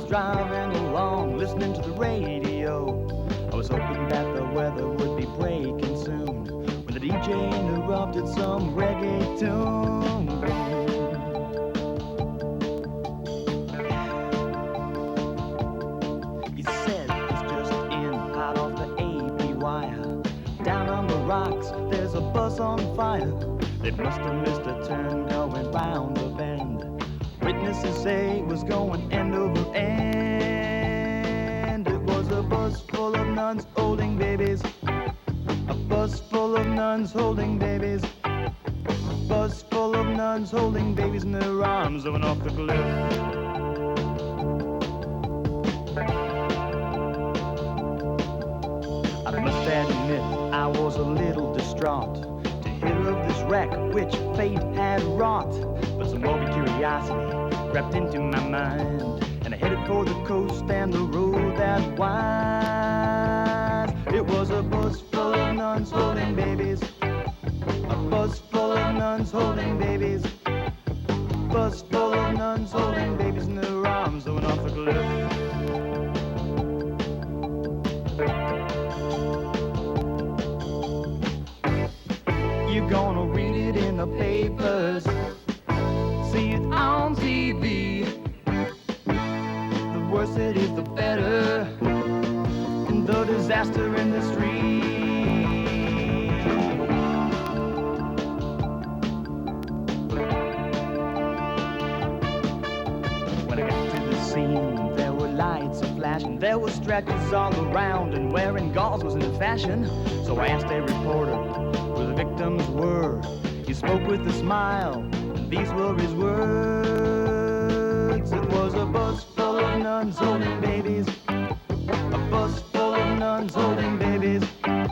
driving along, listening to the radio. I was hoping that the weather would be breaking soon, when the DJ interrupted some reggae tune. He said it's just in, hot off the AP wire. Down on the rocks, there's a bus on fire. They must have missed a turn going round the bend. Witnesses say it was going end over end. It was a bus full of nuns holding babies. A bus full of nuns holding babies. A bus full of nuns holding babies in their arms going off the cliff. I must admit I was a little distraught to hear of this wreck which fate had wrought. But some morbid curiosity crept into my mind, and I headed for the coast and the road that winds. It was a bus full of nuns holding babies. A bus full of nuns holding babies. A bus full of nuns holding babies in their arms going off the cliff. You're gonna read it in the papers, see it on TV. The worse it is, the better. And the disaster in the street. When I got to the scene, there were lights a-flashing. There were stretchers all around, and wearing gauze was in the fashion. So I asked a reporter where the victims were. He spoke with a smile, and these were his words. It was a bus full of nuns holding babies. A bus full of nuns holding babies. A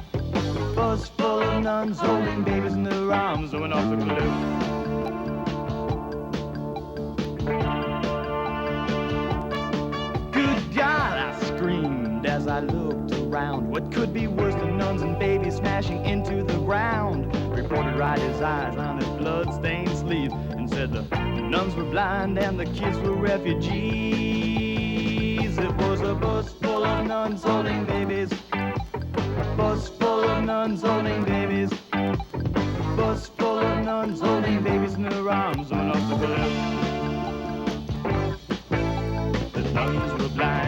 bus full of nuns holding babies in their arms going off the cliff. Good God, I screamed as I looked around. What could be worse than nuns and babies smashing into the ground? Reporter dried his eyes on his blood-stained sleeve and said the nuns were blind and the kids were refugees. It was a bus full of nuns holding babies. A bus full of nuns holding babies. A bus full of nuns holding babies in their arms going off the cliff. The nuns were blind.